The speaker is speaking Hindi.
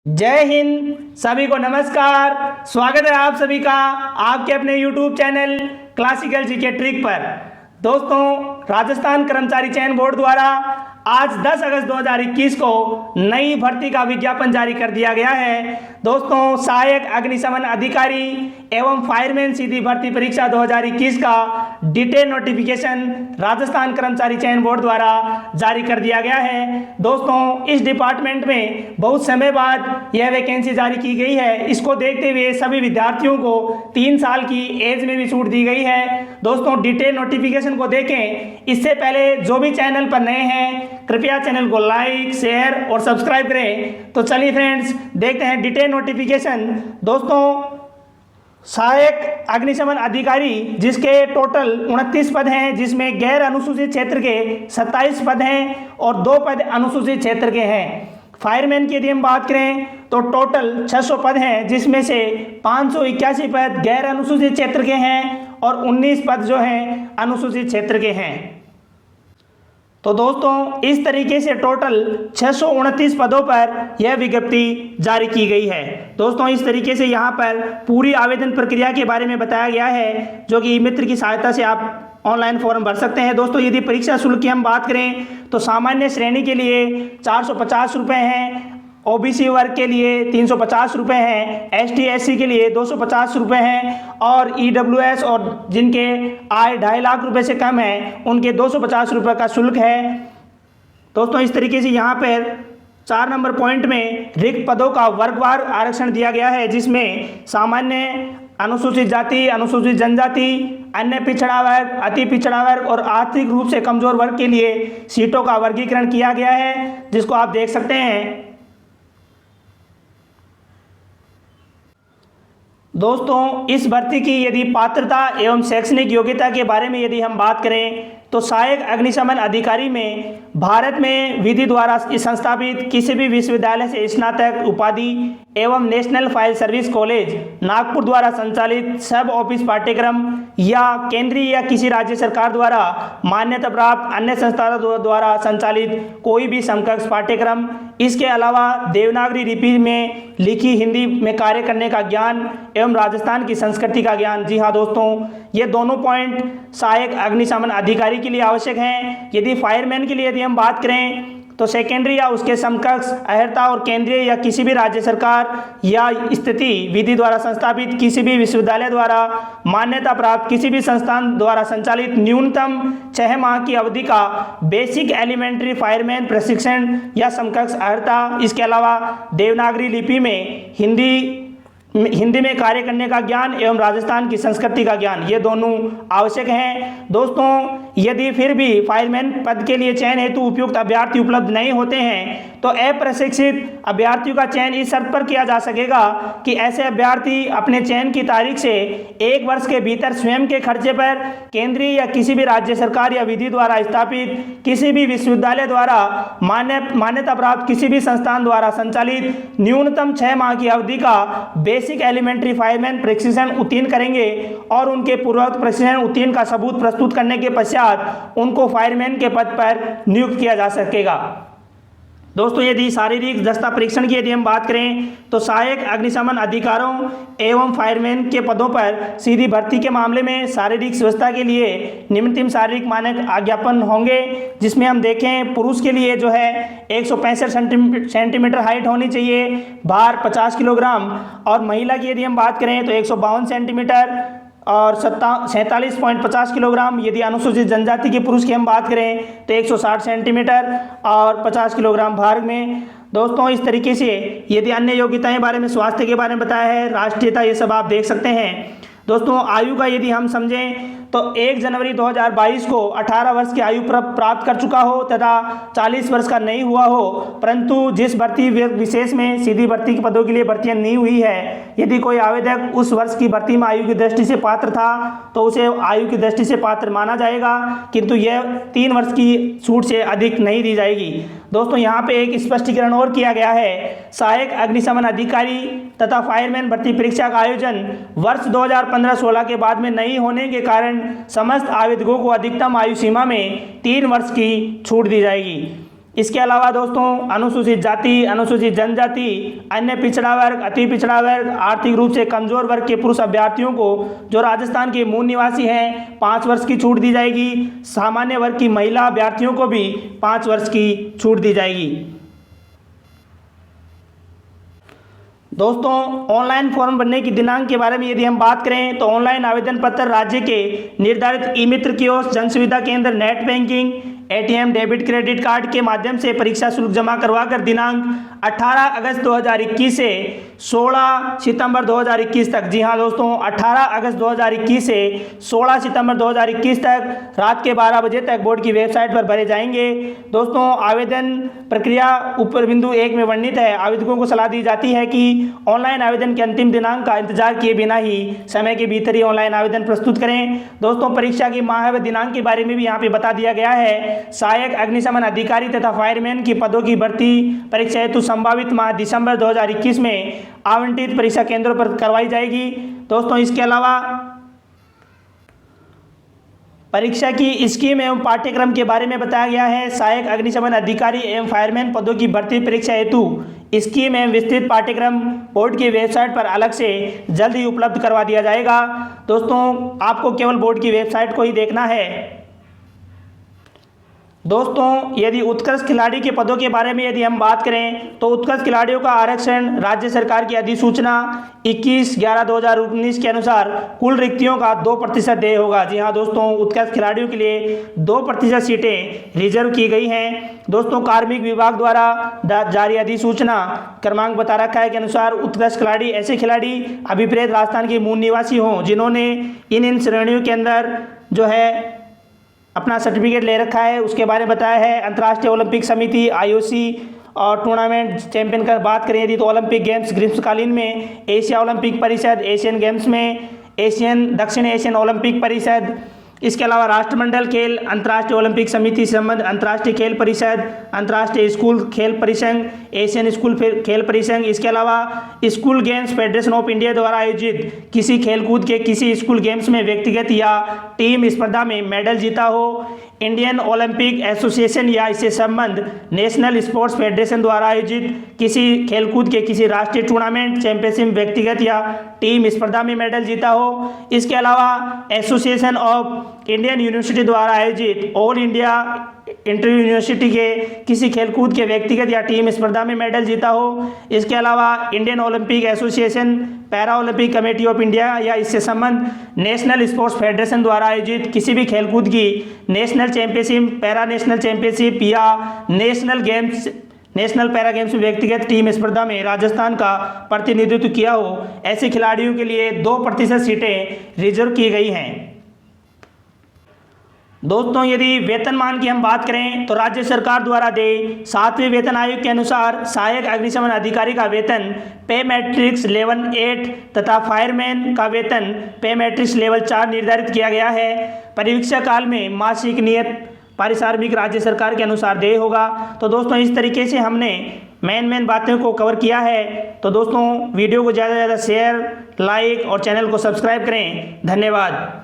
जय हिंद। सभी को नमस्कार। स्वागत है आप सभी का आपके अपने YouTube channel classical GK trick पर। दोस्तों, राजस्थान कर्मचारी चयन बोर्ड द्वारा आज 10 अगस्त 2021 को नई भर्ती का विज्ञापन जारी कर दिया गया है। दोस्तों, सहायक अग्निशमन अधिकारी एवं फायरमैन सीधी भर्ती परीक्षा 2021 का डिटेल नोटिफिकेशन राजस्थान कर्मचारी चयन बोर्ड द्वारा जारी कर दिया गया है। दोस्तों, इस डिपार्टमेंट में बहुत समय बाद यह वैकेंसी जारी की गई है। इसको देखते हुए सभी विद्यार्थियों को 3 साल की एज में भी छूट दी गई है। दोस्तों, डिटेल नोटिफिकेशन को देखें। इससे पहले जो भी चैनल पर नए हैं कृपया चैनल को लाइक, शेयर और सब्सक्राइब करें। तो चलिए फ्रेंड्स, देखते हैं डिटेल नोटिफिकेशन। दोस्तों, सहायक अग्निशमन अधिकारी जिसके टोटल 29 पद हैं, जिसमें गैर अनुसूचित क्षेत्र के 27 पद हैं और 2 पद अनुसूचित क्षेत्र के हैं। फायरमैन की यदि हम बात करें तो टोटल 600 पद हैं, जिसमें से 581 पद गैर अनुसूचित क्षेत्र के हैं और 19 पद जो हैं अनुसूचित क्षेत्र के हैं। तो दोस्तों, इस तरीके से टोटल 629 पदों पर यह विज्ञप्ति जारी की गई है। दोस्तों, इस तरीके से यहाँ पर पूरी आवेदन प्रक्रिया के बारे में बताया गया है, जो कि ई मित्र की सहायता से आप ऑनलाइन फॉर्म भर सकते हैं। दोस्तों, यदि परीक्षा शुल्क की हम बात करें तो सामान्य श्रेणी के लिए 450 रुपये हैं, ओबीसी वर्ग के लिए 350 रुपये हैं, एसटी एससी के लिए 250 रुपये हैं और ईडब्ल्यूएस और जिनके आय 2.5 लाख रुपए से कम है उनके 250 रुपये का शुल्क है। दोस्तों, इस तरीके से यहाँ पर 4 नंबर पॉइंट में रिक्त पदों का वर्गवार आरक्षण दिया गया है, जिसमें सामान्य, अनुसूचित जाति, अनुसूचित जनजाति, अन्य पिछड़ा वर्ग, अति पिछड़ा वर्ग और आर्थिक रूप से कमजोर वर्ग के लिए सीटों का वर्गीकरण किया गया है, जिसको आप देख सकते हैं। दोस्तों, इस भर्ती की यदि पात्रता एवं शैक्षणिक योग्यता के बारे में यदि हम बात करें तो सहायक अग्निशमन अधिकारी में भारत में विधि द्वारा संस्थापित किसी भी विश्वविद्यालय से स्नातक उपाधि एवं national fire service college Nagpur द्वारा संचालित सब ऑफिस पाठ्यक्रम या केंद्रीय या किसी राज्य सरकार द्वारा मान्यता प्राप्त अन्य संस्थानों द्वारा संचालित कोई भी समकक्ष पाठ्यक्रम, इसके अलावा देवनागरी लिपि में लिखी हिंदी में कार्य करने का ज्ञान एवं राजस्थान की संस्कृति का ज्ञान। जी हाँ दोस्तों, ये दोनों पॉइंट सहायक अग्निशमन अधिकारी के लिए आवश्यक हैं। यदि फायरमैन के लिए यदि हम बात करें तो सेकेंडरी या उसके समकक्ष अहर्ता और केंद्रीय या किसी भी राज्य सरकार या स्थिति विधि द्वारा संस्थापित किसी भी विश्वविद्यालय द्वारा मान्यता प्राप्त किसी भी संस्थान द्वारा संचालित न्यूनतम 6 माह की अवधि का बेसिक एलिमेंट्री फायरमैन प्रशिक्षण या समकक्ष अहर्ता, इसके अलावा देवनागरी लिपि में हिंदी में कार्य करने का ज्ञान एवं राजस्थान की संस्कृति का ज्ञान, ये दोनों आवश्यक हैं। दोस्तों, यदि फिर भी फायरमैन पद के लिए चयन हेतु उपयुक्त अभ्यर्थी उपलब्ध नहीं होते हैं तो अप्रशिक्षित अभ्यर्थियों का चयन इस शर्त पर किया जा सकेगा कि ऐसे अभ्यर्थी अपने चयन की तारीख से 1 वर्ष के भीतर स्वयं के खर्चे पर केंद्रीय या किसी भी राज्य सरकार या विधि द्वारा स्थापित किसी भी विश्वविद्यालय द्वारा मान्यता प्राप्त किसी भी संस्थान द्वारा संचालित न्यूनतम 6 माह की अवधि का बेसिक एलिमेंट्री फायरमैन प्रशिक्षण उत्तीर्ण करेंगे और उनके पूर्वोक्त प्रशिक्षण उत्तीर्ण का सबूत प्रस्तुत करने के पश्चात उनको फायरमैन के पद पर नियुक्त किया जा सकेगा। दोस्तों, यदि शारीरिक दक्षता परीक्षण की यदि हम बात करें तो सहायक अग्निशमन अधिकारों एवं फायरमैन के पदों पर सीधी भर्ती के मामले में शारीरिक स्वस्थता के लिए निम्नतम शारीरिक मानक आज्ञापन होंगे, जिसमें हम देखें पुरुष के लिए जो है 165 सेंटीमीटर हाइट होनी चाहिए, भार 50 किलोग्राम और महिला की यदि हम बात करें तो 152 सेंटीमीटर और 47.50 किलोग्राम। यदि अनुसूचित जनजाति के पुरुष की हम बात करें तो 160 सेंटीमीटर और 50 किलोग्राम भार में। दोस्तों, इस तरीके से यदि अन्य योग्यताएं बारे में स्वास्थ्य के बारे में बताया है, राष्ट्रीयता, ये सब आप देख सकते हैं। दोस्तों, आयु का यदि हम समझें तो 1 जनवरी 2022 को 18 वर्ष की आयु प्राप्त कर चुका हो तथा 40 वर्ष का नहीं हुआ हो, परंतु जिस भर्ती विशेष में सीधी भर्ती के पदों के लिए भर्तियां नहीं हुई है, यदि कोई आवेदक उस वर्ष की भर्ती में आयु की दृष्टि से पात्र था तो उसे आयु की दृष्टि से पात्र माना जाएगा, किंतु यह 3 वर्ष की छूट से अधिक नहीं दी जाएगी। दोस्तों, यहाँ पे एक स्पष्टीकरण और किया गया है। सहायक अग्निशमन अधिकारी तथा फायरमैन भर्ती परीक्षा का आयोजन वर्ष 2015-16 के बाद में नहीं होने के कारण समस्त आवेदकों को अधिकतम आयु सीमा में 3 वर्ष की छूट दी जाएगी। इसके अलावा दोस्तों अनुसूचित जाति, अनुसूचित जनजाति, अन्य पिछड़ा वर्ग, अति पिछड़ा वर्ग, आर्थिक रूप से कमजोर वर्ग के पुरुष अभ्यर्थियों को जो राजस्थान के मूल निवासी हैं 5 वर्ष की छूट दी जाएगी। सामान्य वर्ग की महिला अभ्यर्थियों को भी 5 वर्ष की छूट दी जाएगी। दोस्तों ऑनलाइन फॉर्म भरने की दिनांक के बारे में यदि हम बात करें तो ऑनलाइन आवेदन पत्र राज्य के निर्धारित ई मित्र कियोस्क, जन सुविधा केंद्र, net banking, ATM, debit credit card के माध्यम से परीक्षा शुल्क जमा करवाकर दिनांक 18 अगस्त 2021 से 16 सितंबर 2021 तक, जी हाँ दोस्तों 18 अगस्त 2021 से 16 सितंबर 2021 तक रात के 12 बजे तक बोर्ड की वेबसाइट पर भरे जाएंगे। दोस्तों आवेदन प्रक्रिया ऊपर बिंदु 1 में वर्णित है। आवेदकों को सलाह दी जाती है कि ऑनलाइन आवेदन के अंतिम दिनांक का इंतजार किए बिना ही समय के भीतर ही ऑनलाइन आवेदन प्रस्तुत करें। दोस्तों परीक्षा की माह व दिनांक के बारे में भी यहाँ पे बता दिया गया है। सहायक अग्निशमन अधिकारी तथा फायरमैन की पदों की भर्ती परीक्षा हेतु संभावित माह दिसंबर 2021 में आवंटित परीक्षा केंद्रों पर करवाई जाएगी। दोस्तों इसके अलावा परीक्षा की स्कीम एवं पाठ्यक्रम के बारे में बताया गया है। सहायक अग्निशमन अधिकारी एवं फायरमैन पदों की भर्ती परीक्षा हेतु स्कीम एवं विस्तृत पाठ्यक्रम बोर्ड की वेबसाइट पर अलग से जल्द ही उपलब्ध करवा दिया जाएगा। दोस्तों आपको केवल बोर्ड की वेबसाइट को ही देखना है। दोस्तों यदि उत्कृष्ट खिलाड़ी के पदों के बारे में यदि हम बात करें तो उत्कृष्ट खिलाड़ियों का आरक्षण राज्य सरकार की अधिसूचना 21/11/2019 के अनुसार कुल रिक्तियों का 2% देय होगा। जी हाँ दोस्तों उत्कृष्ट खिलाड़ियों के लिए 2% सीटें रिजर्व की गई हैं। दोस्तों कार्मिक विभाग द्वारा जारी अधिसूचना क्रमांक बता रखा है के अनुसार उत्कृष्ट खिलाड़ी ऐसे खिलाड़ी अभिप्रेत राजस्थान के मूल निवासी हों जिन्होंने इन श्रेणियों के अंदर जो है अपना सर्टिफिकेट ले रखा है, उसके बारे में बताया है। अंतर्राष्ट्रीय ओलंपिक समिति IOC और टूर्नामेंट चैंपियन का बात करें यदि तो ओलंपिक गेम्स ग्रीष्मकालीन में, एशिया ओलंपिक परिषद, एशियन गेम्स में, दक्षिण एशियन ओलंपिक परिषद, इसके अलावा राष्ट्रमंडल खेल, अंतर्राष्ट्रीय ओलंपिक समिति से संबंध, अंतर्राष्ट्रीय खेल परिषद, अंतर्राष्ट्रीय स्कूल खेल परिसंघ, एशियन स्कूल खेल परिसंघ, इसके अलावा school games federation of India द्वारा आयोजित किसी खेलकूद के किसी स्कूल गेम्स में व्यक्तिगत या टीम स्पर्धा में मेडल जीता हो, इंडियन ओलंपिक एसोसिएशन या इससे संबंध नेशनल स्पोर्ट्स फेडरेशन द्वारा आयोजित किसी खेलकूद के किसी राष्ट्रीय टूर्नामेंट चैंपियनशिप व्यक्तिगत या टीम स्पर्धा में मेडल जीता हो। इसके अलावा एसोसिएशन ऑफ इंडियन यूनिवर्सिटी द्वारा आयोजित ऑल इंडिया इंटर यूनिवर्सिटी के किसी खेलकूद के व्यक्तिगत या टीम स्पर्धा में मेडल जीता हो। इसके अलावा Indian Olympic association, para Olympic committee of India या इससे संबंध नेशनल स्पोर्ट्स फेडरेशन द्वारा आयोजित किसी भी खेलकूद की national championship, para national championship या नेशनल पैरा गेम्स में व्यक्तिगत टीम स्पर्धा में राजस्थान का प्रतिनिधित्व किया हो, ऐसे खिलाड़ियों के लिए 2% सीटें रिजर्व की गई हैं। दोस्तों यदि वेतनमान की हम बात करें तो राज्य सरकार द्वारा देय 7वें वेतन आयोग के अनुसार सहायक अग्निशमन अधिकारी का वेतन पे मैट्रिक्स लेवल 8 तथा फायरमैन का वेतन पे मैट्रिक्स लेवल 4 निर्धारित किया गया है। परिवीक्षा काल में मासिक नियत पारिश्रमिक राज्य सरकार के अनुसार देय होगा। तो दोस्तों इस तरीके से हमने मेन बातों को कवर किया है। तो दोस्तों वीडियो को ज़्यादा से ज़्यादा शेयर, लाइक और चैनल को सब्सक्राइब करें। धन्यवाद।